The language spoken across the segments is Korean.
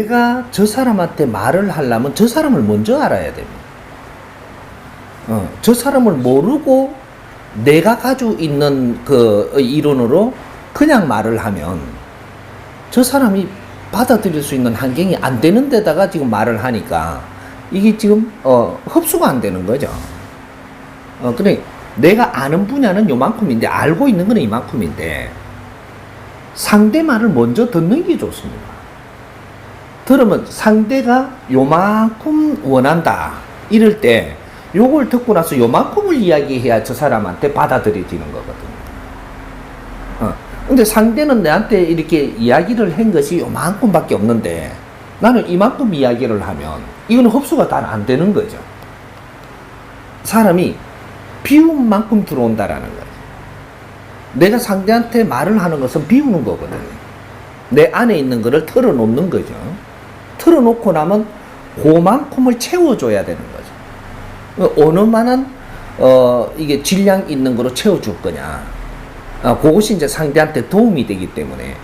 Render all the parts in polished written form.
내가 저 사람한테 말을 하려면 저 사람을 먼저 알아야 됩니다. 저 사람을 모르고 내가 가지고 있는 그 이론으로 그냥 말을 하면 저 사람이 받아들일 수 있는 환경이 안 되는 데다가 지금 말을 하니까 이게 지금 흡수가 안 되는 거죠. 그래 내가 아는 분야는 요만큼인데 알고 있는 건 이만큼인데 상대 말을 먼저 듣는 게 좋습니다. 들으면 상대가 요만큼 원한다 이럴 때 요걸 듣고 나서 요만큼을 이야기해야 저 사람한테 받아들여지는 거거든요. 근데 상대는 내한테 이렇게 이야기를 한 것이 요만큼밖에 없는데 나는 이만큼 이야기를 하면 이건 흡수가 잘 안 되는 거죠. 사람이 비운 만큼 들어온다라는 거예요. 내가 상대한테 말을 하는 것은 비우는 거거든요. 내 안에 있는 거를 털어놓는 거죠. 털어놓고 나면 그만큼을 채워줘야 되는 거죠. 어느 만한 이게 질량 있는 거로 채워줄 거냐. 그것이 이제 상대한테 도움이 되기 때문에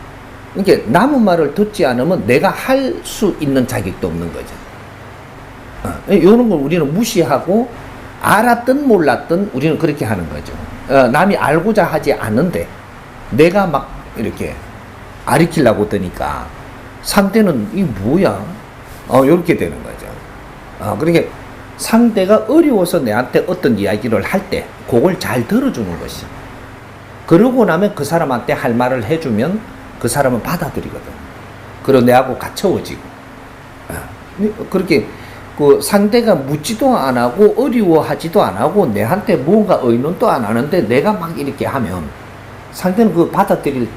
이게 남의 말을 듣지 않으면 내가 할 수 있는 자격도 없는 거죠. 이런 걸 우리는 무시하고 알았든 몰랐든 우리는 그렇게 하는 거죠. 남이 알고자 하지 않는데 내가 막 이렇게 가르치려고 드니까 상대는 이 뭐야? 이렇게 되는 거죠. 그러니까 상대가 어려워서 내한테 어떤 이야기를 할 때 그걸 잘 들어주는 것이. 그러고 나면 그 사람한테 할 말을 해주면 그 사람은 받아들이거든. 그리고 내하고 갖춰워지고. 그렇게 그 상대가 묻지도 안 하고 어려워하지도 안 하고 내한테 뭔가 의논도 안 하는데 내가 막 이렇게 하면 상대는 그 받아들일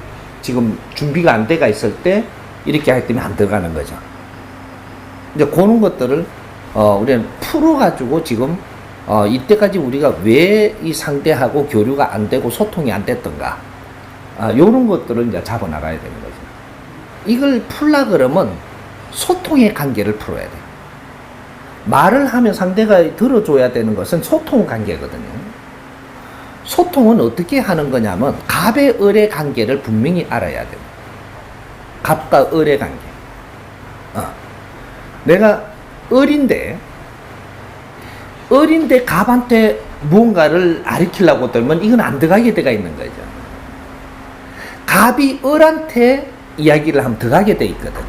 지금 준비가 안 돼가 있을 때 이렇게 하기 때문에 안 들어가는 거죠. 이제 그런 것들을 우리는 풀어가지고 지금 이때까지 우리가 왜 이 상대하고 교류가 안 되고 소통이 안 됐던가 요런 것들을 이제 잡아나가야 되는 거죠. 이걸 풀라 그러면 소통의 관계를 풀어야 돼. 말을 하면 상대가 들어줘야 되는 것은 소통 관계거든요. 소통은 어떻게 하는 거냐면 갑의 을의 관계를 분명히 알아야 돼요. 갑과 을의 관계. 내가 을인데 갑한테 무언가를 가르치려고 들면 이건 안 들어가게 돼가 있는 거죠. 갑이 을한테 이야기를 하면 들어가게 돼 있거든.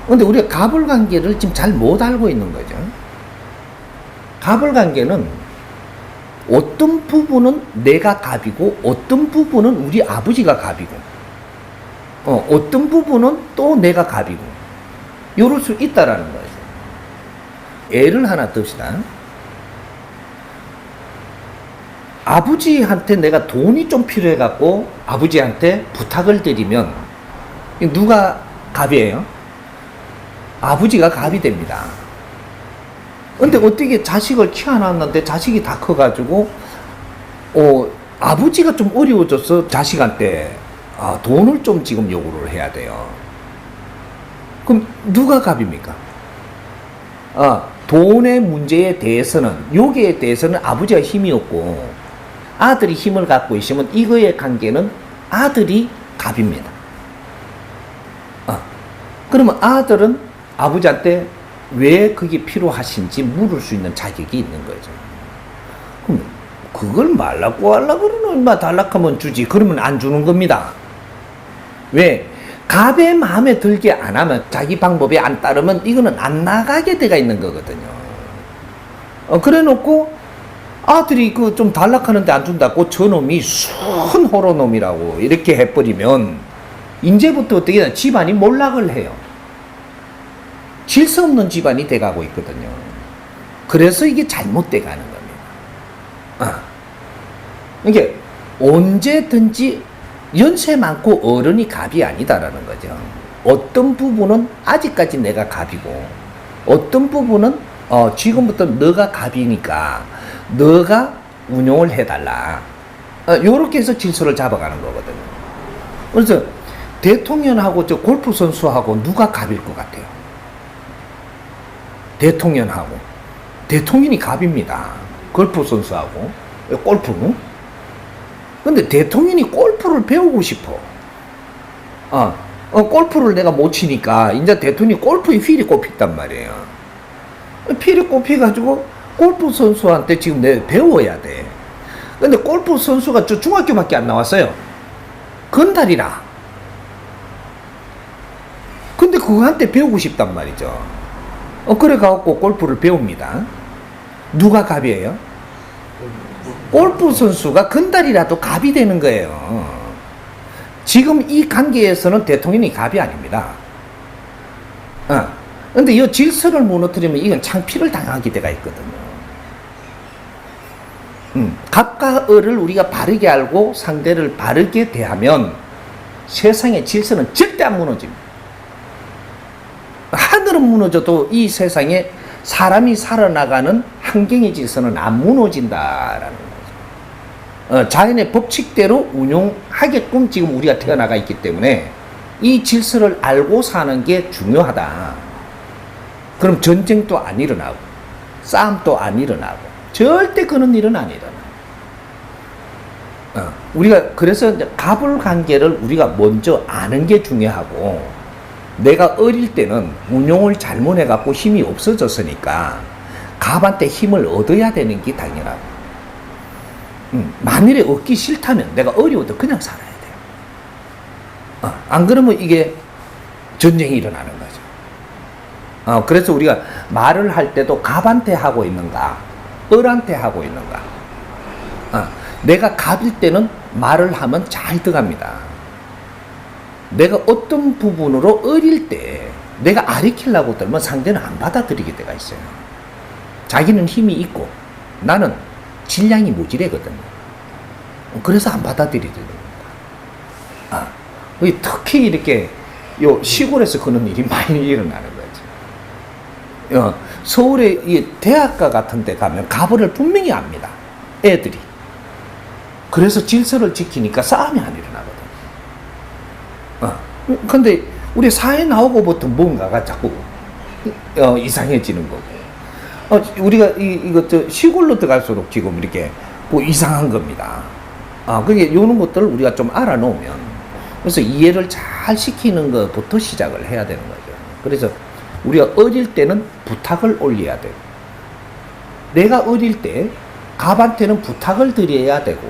근데 우리가 갑을 관계를 지금 잘 못 알고 있는 거죠. 갑을 관계는 어떤 부분은 내가 갑이고 어떤 부분은 우리 아버지가 갑이고 어떤 부분은 또 내가 갑이고 이럴 수 있다라는 거죠. 예를 하나 듭시다. 아버지한테 내가 돈이 좀 필요해갖고 아버지한테 부탁을 드리면 누가 갑이에요? 아버지가 갑이 됩니다. 근데 어떻게 자식을 키워놨는데 자식이 다 커가지고 아버지가 좀 어려워져서 자식한테 돈을 좀 지금 요구를 해야 돼요. 그럼 누가 갑입니까? 돈의 문제에 대해서는 여기에 대해서는 아버지가 힘이 없고 아들이 힘을 갖고 있으면 이거의 관계는 아들이 갑입니다. 그러면 아들은 아버지한테 왜 그게 필요하신지 물을 수 있는 자격이 있는 거죠. 그럼 그걸 말라고 하려고 그러는 인마 달락하면 주지. 그러면 안 주는 겁니다. 왜? 갑의 마음에 들게 안 하면 자기 방법에 안 따르면 이거는 안 나가게 돼가 있는 거거든요. 그래 놓고 아들이 그 좀 달락하는데 안 준다고 저놈이 순호로 놈이라고 이렇게 해버리면 이제부터 어떻게 되나 집안이 몰락을 해요. 질서 없는 집안이 돼가고 있거든요. 그래서 이게 잘못돼 가는 겁니다. 이게 언제든지 연세 많고 어른이 갑이 아니다라는 거죠. 어떤 부분은 아직까지 내가 갑이고 어떤 부분은 지금부터 너가 갑이니까 너가 운용을 해달라. 요렇게 해서 질서를 잡아가는 거거든요. 그래서 대통령하고 저 골프 선수하고 누가 갑일 것 같아요? 대통령이 갑입니다. 골프 선수하고 골프. 근데 대통령이 골프를 배우고 싶어. 골프를 내가 못 치니까 이제 대통령이 골프의 휠이 꼽혔단 말이에요. 휠이 꼽혀가지고 골프 선수한테 지금 내가 배워야 돼. 근데 골프 선수가 저 중학교밖에 안 나왔어요. 건달이라. 근데 그거한테 배우고 싶단 말이죠. 그래갖고 골프를 배웁니다. 누가 갑이에요? 골프 선수가 건달이라도 갑이 되는 거예요. 지금 이 관계에서는 대통령이 갑이 아닙니다. 근데 이 질서를 무너뜨리면 이건 창피를 당하게 돼가 있거든요. 갑과 을을 우리가 바르게 알고 상대를 바르게 대하면 세상의 질서는 절대 안 무너집니다. 하늘은 무너져도 이 세상에 사람이 살아나가는 환경의 질서는 안 무너진다라는 거죠. 자연의 법칙대로 운용하게끔 지금 우리가 태어나가 있기 때문에 이 질서를 알고 사는 게 중요하다. 그럼 전쟁도 안 일어나고 싸움도 안 일어나고 절대 그런 일은 안 일어나. 우리가 그래서 갑을 관계를 우리가 먼저 아는 게 중요하고, 내가 어릴 때는 운용을 잘못해갖고 힘이 없어졌으니까 갑한테 힘을 얻어야 되는 게 당연하고, 만일에 얻기 싫다면 내가 어려워도 그냥 살아야 돼요. 안 그러면 이게 전쟁이 일어나는 거죠. 그래서 우리가 말을 할 때도 갑한테 하고 있는가, 을한테 하고 있는가. 내가 갑일 때는 말을 하면 잘 들어갑니다. 내가 어떤 부분으로 어릴 때 내가 아리키려고 들면 상대는 안 받아들이게 돼가 있어요. 자기는 힘이 있고 나는 질량이 무지래거든요. 그래서 안 받아들이게 됩니다. 특히 이렇게 시골에서 그런 일이 많이 일어나는 거죠. 서울의 이 대학가 같은 데 가면 갑을 분명히 압니다. 애들이. 그래서 질서를 지키니까 싸움이 안 일어나거든. 근데 우리 사회 나오고부터 뭔가가 자꾸 이상해지는 거고. 우리가 이것 시골로 들어갈수록 지금 이렇게 뭐 이상한 겁니다. 그게 이런 것들을 우리가 좀 알아놓으면, 그래서 이해를 잘 시키는 것부터 시작을 해야 되는 거죠. 그래서 우리가 어릴 때는 부탁을 올려야 되고, 내가 어릴 때 갑한테는 부탁을 드려야 되고,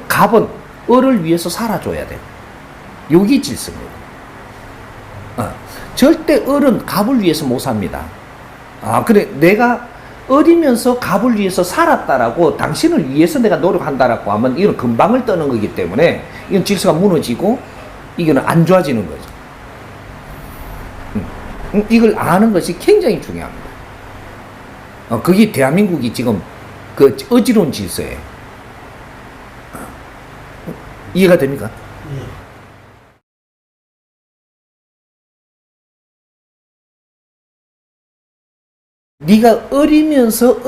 갑은 을을 위해서 살아줘야 돼요. 여기 질서입니다. 절대 을은 갑을 위해서 못 삽니다. 그래, 내가 어리면서 갑을 위해서 살았다라고, 당신을 위해서 내가 노력한다라고 하면 이건 금방을 떠는 거기 때문에 이건 질서가 무너지고 이거는 안 좋아지는 거죠. 이걸 아는 것이 굉장히 중요합니다. 그게 대한민국이 지금 그 어지러운 질서예요. 이해가 됩니까? 네가 어리면서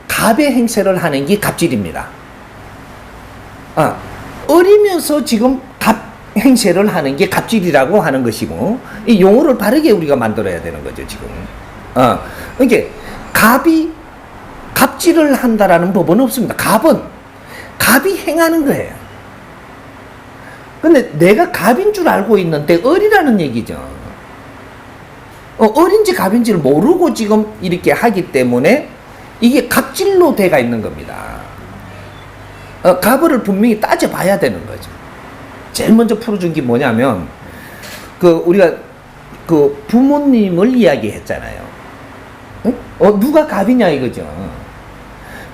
갑의 행세를 하는 게 갑질입니다. 어리면서 지금 갑 행세를 하는 게 갑질이라고 하는 것이고, 이 용어를 바르게 우리가 만들어야 되는 거죠, 지금. 이게 갑이 갑질을 한다라는 법은 없습니다. 갑이 행하는 거예요. 근데 내가 갑인 줄 알고 있는데 을이라는 얘기죠. 을인지 갑인지를 모르고 지금 이렇게 하기 때문에 이게 갑질로 돼가 있는 겁니다. 갑을 분명히 따져봐야 되는 거죠. 제일 먼저 풀어준 게 뭐냐면, 우리가 부모님을 이야기했잖아요. 누가 갑이냐 이거죠.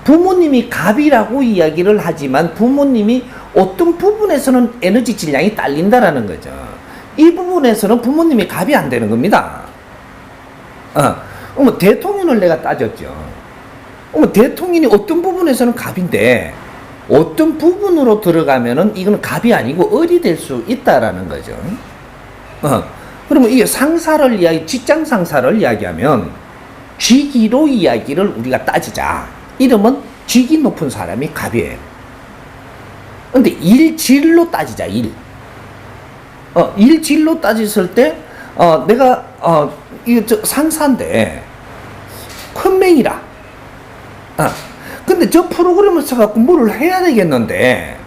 부모님이 갑이라고 이야기를 하지만 부모님이 어떤 부분에서는 에너지 질량이 딸린다라는 거죠. 이 부분에서는 부모님이 갑이 안 되는 겁니다. 대통령을 내가 따졌죠. 대통령이 어떤 부분에서는 갑인데 어떤 부분으로 들어가면은 이건 갑이 아니고 을이 될 수 있다라는 거죠. 그러면 이게 직장 상사를 이야기하면 직위로 이야기를 우리가 따지자. 이러면 직위 높은 사람이 갑이에요. 근데 일질로 따지자, 일질로 따졌을 때, 내가, 상사인데, 큰맹이라. 근데 저 프로그램을 써갖고 뭐를 해야 되겠는데,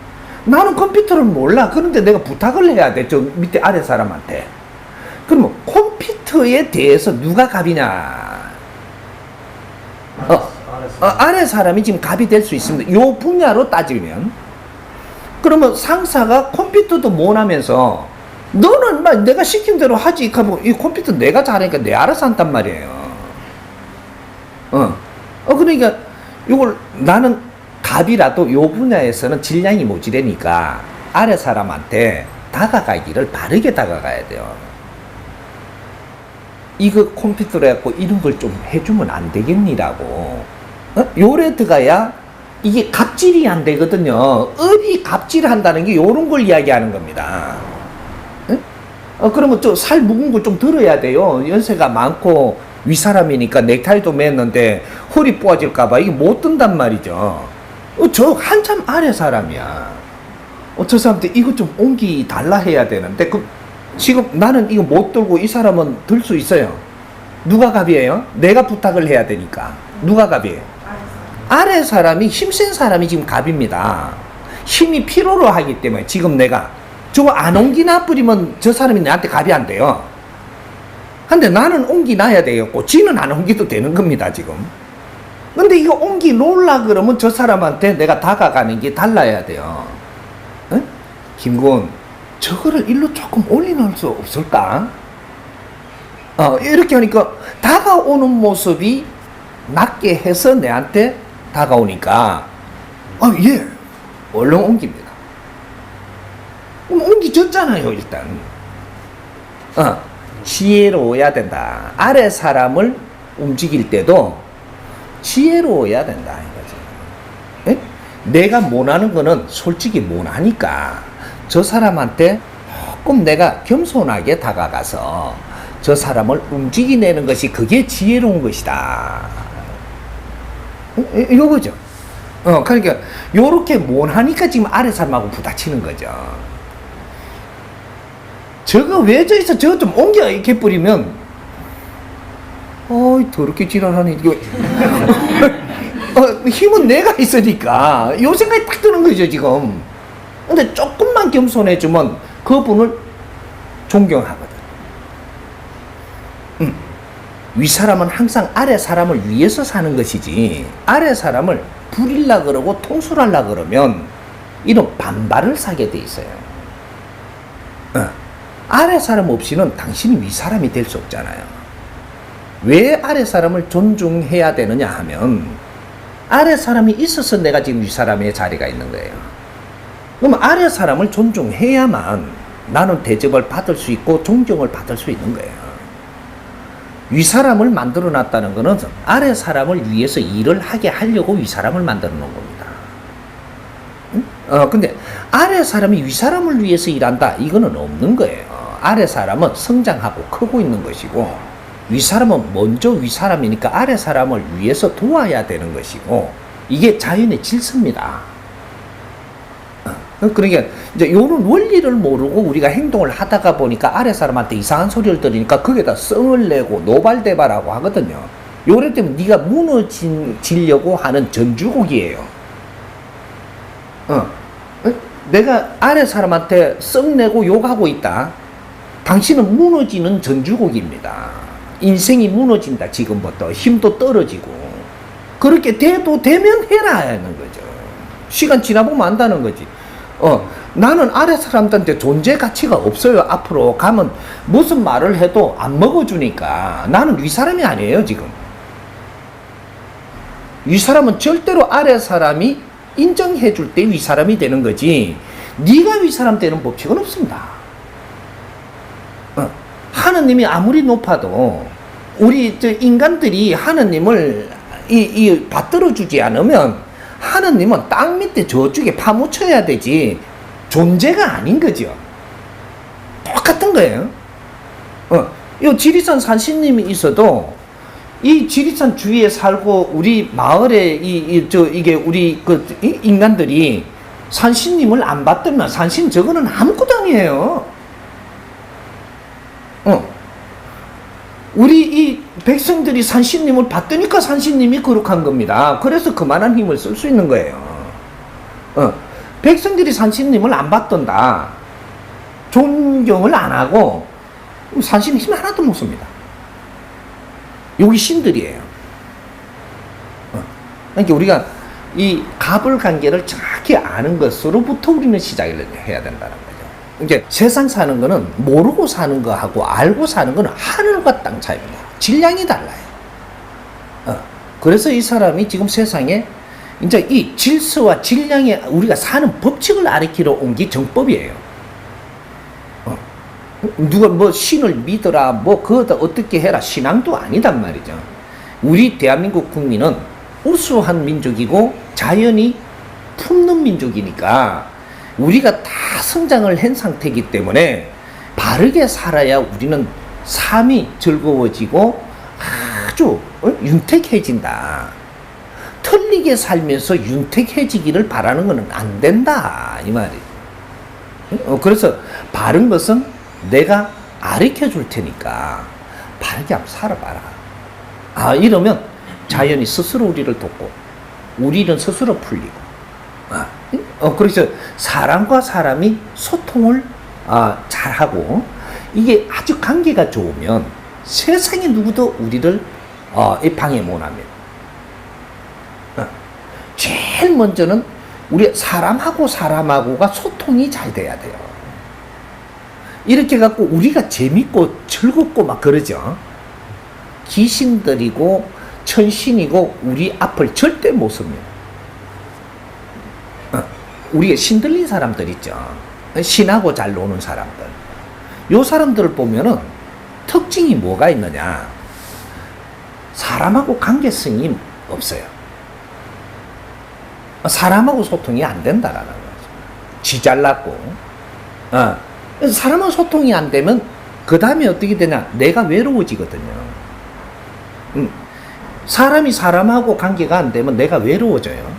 나는 컴퓨터를 몰라. 그런데 내가 부탁을 해야 돼. 저 밑에 아래 사람한테. 그러면 컴퓨터에 대해서 누가 갑이냐? 아래 사람이 지금 갑이 될 수 있습니다. 요 분야로 따지면. 그러면 상사가 컴퓨터도 못하면서 너는 막 내가 시킨 대로 하지. 하면 이 컴퓨터 내가 잘하니까 내 알아서 한단 말이에요. 그러니까 이걸 나는 갑이라도 요 분야에서는 질량이 모자라니까 아래 사람한테 다가가기를 바르게 다가가야 돼요. 이거 컴퓨터로 해갖고 이런 걸 좀 해주면 안 되겠니라고. 요래 들어가야 이게 갑질이 안 되거든요. 을이 갑질한다는 게 요런 걸 이야기하는 겁니다. 그러면 좀 살 묵은 걸 좀 들어야 돼요. 연세가 많고 윗사람이니까 넥타이도 맸는데 허리 부어질까봐 이게 못 든단 말이죠. 저 한참 아래 사람이야. 저 사람한테 이거 좀 옹기 달라 해야 되는데 지금 나는 이거 못 들고 이 사람은 들 수 있어요. 누가 갑이에요? 내가 부탁을 해야 되니까. 누가 갑이에요? 아래 사람이 힘센 사람이 지금 갑입니다. 힘이 필요로 하기 때문에 지금 내가 저거 안 옹기나 뿌리면 저 사람이 나한테 갑이 안 돼요. 근데 나는 옹기 놔야 되겠고 지는 안 옹기도 되는 겁니다 지금. 근데 이거 옹기 놓으려 그러면 저 사람한테 내가 다가가는 게 달라야 돼요. 김군, 저거를 일로 조금 올려놓을 수 없을까? 이렇게 하니까 다가오는 모습이 낮게 해서 내한테 다가오니까 예, 얼른 옮깁니다. 그럼 옮기졌잖아요 일단. 지혜로워야 된다. 아래 사람을 움직일 때도 지혜로워야 된다 이거지. 내가 못하는 거는 솔직히 못하니까 저 사람한테 조금 내가 겸손하게 다가가서 저 사람을 움직이내는 것이 그게 지혜로운 것이다. 이거죠. 그러니까 요렇게 못하니까 지금 아래 사람하고 부딪히는 거죠. 저거 왜 저 있어? 저거 좀 옮겨 이렇게 뿌리면 더럽게 지랄하네. 힘은 내가 있으니까 요 생각이 딱 드는 거죠 지금. 근데 조금만 겸손해주면 그분을 존경하거든. 윗사람은 항상 아래 사람을 위해서 사는 것이지 아래 사람을 부리려 그러고 통솔하려 그러면 이런 반발을 사게 돼 있어요. 아래 사람 없이는 당신이 윗사람이 될 수 없잖아요. 왜 아래 사람을 존중해야 되느냐 하면 아래 사람이 있어서 내가 지금 윗사람의 자리가 있는 거예요. 그럼 아래 사람을 존중해야만 나는 대접을 받을 수 있고 존경을 받을 수 있는 거예요. 윗사람을 만들어 놨다는 것은 아래 사람을 위해서 일을 하게 하려고 윗사람을 만들어 놓은 겁니다. 근데 아래 사람이 윗사람을 위해서 일한다 이거는 없는 거예요. 아래 사람은 성장하고 크고 있는 것이고 윗사람은 먼저 윗사람이니까 아래 사람을 위해서 도와야 되는 것이고 이게 자연의 질서입니다. 그러니까 이제 요런 원리를 모르고 우리가 행동을 하다가 보니까 아래 사람한테 이상한 소리를 들으니까 거기에다 성을 내고 노발대발하고 하거든요. 요래 때문에 네가 무너지려고 하는 전주곡이에요. 내가 아래 사람한테 썩 내고 욕하고 있다. 당신은 무너지는 전주곡입니다. 인생이 무너진다 지금부터. 힘도 떨어지고. 그렇게 돼도 되면 해라 하는 거죠. 시간 지나보면 안다는 거지. 나는 아래 사람들한테 존재 가치가 없어요. 앞으로 가면 무슨 말을 해도 안 먹어주니까 나는 윗사람이 아니에요 지금. 윗사람은 절대로 아래 사람이 인정해 줄 때 윗사람이 되는 거지 네가 윗사람 되는 법칙은 없습니다. 하느님이 아무리 높아도 우리 인간들이 하느님을 받들어 주지 않으면 하느님은 땅 밑에 저쪽에 파묻혀야 되지 존재가 아닌 거죠. 똑같은 거예요. 이 지리산 산신님이 있어도 이 지리산 주위에 살고 우리 마을에 이게 우리 인간들이 산신님을 안 받들면 산신 저거는 아무것도 아니에요. 우리 이 백성들이 산신님을 받으니까 산신님이 거룩한 겁니다. 그래서 그만한 힘을 쓸 수 있는 거예요. 백성들이 산신님을 안 받던다. 존경을 안 하고 산신 힘 하나도 못 씁니다. 여기 신들이에요. 그러니까 우리가 이 갑을 관계를 정확히 아는 것으로부터 우리는 시작을 해야 된다는 거죠. 이제 세상 사는 거는 모르고 사는 거하고 알고 사는 거는 하늘과 땅 차이입니다. 질량이 달라요. 그래서 이 사람이 지금 세상에 이제 이 질서와 질량에 우리가 사는 법칙을 가리키러 온 게 정법이에요. 누가 뭐 신을 믿어라, 뭐 그거다 어떻게 해라, 신앙도 아니단 말이죠. 우리 대한민국 국민은 우수한 민족이고 자연이 품는 민족이니까 우리가 다 성장을 한 상태이기 때문에 바르게 살아야 우리는 삶이 즐거워지고 아주 윤택해진다. 틀리게 살면서 윤택해지기를 바라는 것은 안 된다 이 말이에요. 그래서 바른 것은 내가 가르쳐 줄 테니까 바르게 한번 살아봐라. 이러면 자연이 스스로 우리를 돕고 우리는 스스로 풀리고. 그래서 사람과 사람이 소통을 잘하고 이게 아주 관계가 좋으면 세상에 누구도 우리를 방해 못합니다. 제일 먼저는 우리 사람하고 사람하고가 소통이 잘 돼야 돼요. 이렇게 갖고 우리가 재밌고 즐겁고 막 그러죠. 귀신들이고 천신이고 우리 앞을 절대 못 섭니다. 우리가 신들린 사람들 있죠. 신하고 잘 노는 사람들. 요 사람들을 보면은 특징이 뭐가 있느냐. 사람하고 관계성이 없어요. 사람하고 소통이 안 된다라는 거죠. 지 잘났고. 사람하고 소통이 안 되면 그 다음에 어떻게 되냐. 내가 외로워지거든요. 사람이 사람하고 관계가 안 되면 내가 외로워져요.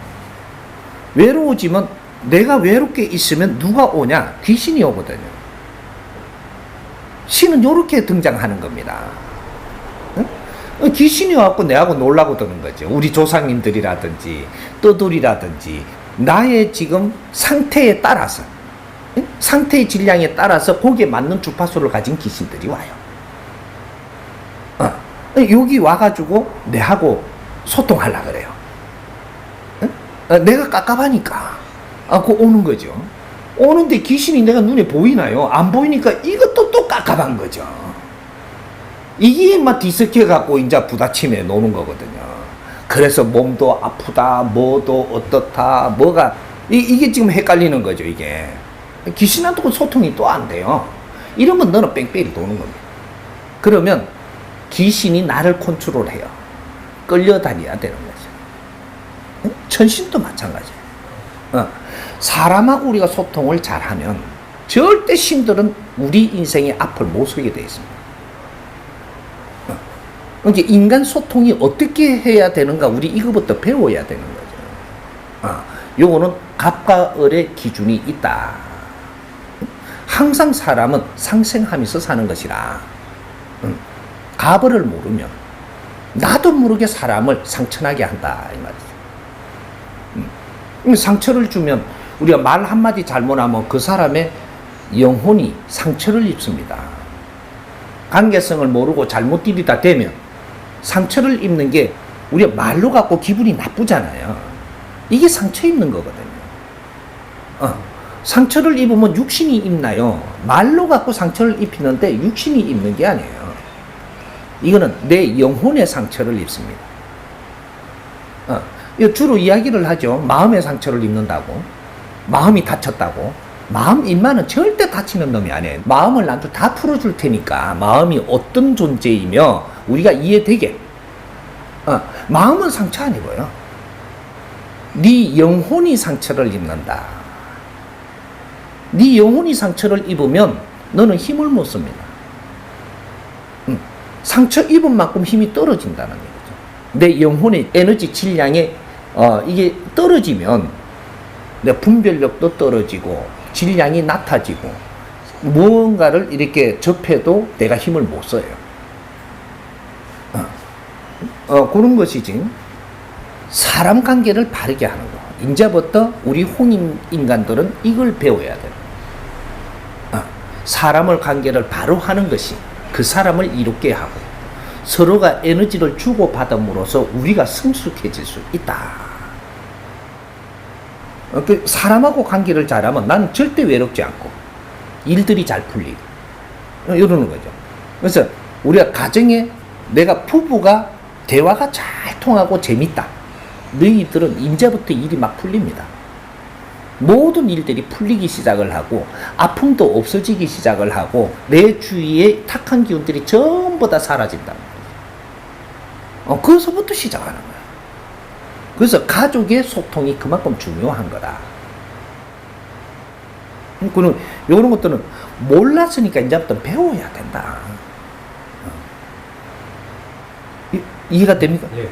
외로워지면 내가 외롭게 있으면 누가 오냐? 귀신이 오거든요. 신은 이렇게 등장하는 겁니다. 귀신이 와갖고 내하고 놀라고 드는 거죠. 우리 조상님들이라든지 떠돌이라든지 나의 지금 상태에 따라서 상태의 질량에 따라서 거기에 맞는 주파수를 가진 귀신들이 와요. 여기 와가지고 내하고 소통하려고 그래요. 내가 깝깝하니까 그 오는 거죠. 오는데 귀신이 내가 눈에 보이나요? 안 보이니까 이것도 또 깝깝한 거죠. 이게 막 뒤섞여갖고 이제 부딪힘에 노는 거거든요. 그래서 몸도 아프다, 뭐도 어떻다, 뭐가 이게 지금 헷갈리는 거죠. 이게 귀신한테 소통이 또 안 돼요. 이러면 너는 뺑뺑이 도는 겁니다. 그러면 귀신이 나를 컨트롤해요. 끌려다녀야 되는 거죠. 천신도 마찬가지예요. 사람하고 우리가 소통을 잘하면 절대 신들은 우리 인생의 앞을 못 서게 되어 있습니다. 이제 인간 소통이 어떻게 해야 되는가 우리 이거부터 배워야 되는 거죠. 요거는 갑과 을의 기준이 있다. 항상 사람은 상생하면서 사는 것이라. 갑을을 모르면 나도 모르게 사람을 상처나게 한다 이 말이죠. 상처를 주면 우리가 말 한마디 잘못하면 그 사람의 영혼이 상처를 입습니다. 관계성을 모르고 잘못 들이다 대면 상처를 입는 게 우리가 말로 갖고 기분이 나쁘잖아요. 이게 상처 입는 거거든요. 상처를 입으면 육신이 입나요? 말로 갖고 상처를 입히는데 육신이 입는 게 아니에요. 이거는 내 영혼의 상처를 입습니다. 주로 이야기를 하죠. 마음의 상처를 입는다고. 마음이 다쳤다고. 마음 입만은 절대 다치는 놈이 아니에요. 마음을 나한테 다 풀어줄 테니까 마음이 어떤 존재이며 우리가 이해되게. 마음은 상처 아니고요. 네 영혼이 상처를 입는다. 네 영혼이 상처를 입으면 너는 힘을 못 씁니다. 상처 입은 만큼 힘이 떨어진다는 거죠. 내 영혼의 에너지 질량에 이게 떨어지면 내 분별력도 떨어지고 질량이 낮아지고 무언가를 이렇게 접해도 내가 힘을 못 써요. 그런 것이지 사람 관계를 바르게 하는 거. 이제부터 우리 홍인 인간들은 이걸 배워야 돼요. 사람을 관계를 바로 하는 것이 그 사람을 이롭게 하고 서로가 에너지를 주고받음으로써 우리가 성숙해질 수 있다. 사람하고 관계를 잘하면 나는 절대 외롭지 않고 일들이 잘 풀리고 이러는 거죠. 그래서 우리가 가정에 내가 부부가 대화가 잘 통하고 재밌다. 너희들은 이제부터 일이 막 풀립니다. 모든 일들이 풀리기 시작을 하고 아픔도 없어지기 시작을 하고 내 주위에 탁한 기운들이 전부 다 사라진다. 그것부터 시작하는 거야. 그래서 가족의 소통이 그만큼 중요한 거다. 그는 이런 것들은 몰랐으니까 이제부터 배워야 된다. 이해가 됩니까? 예.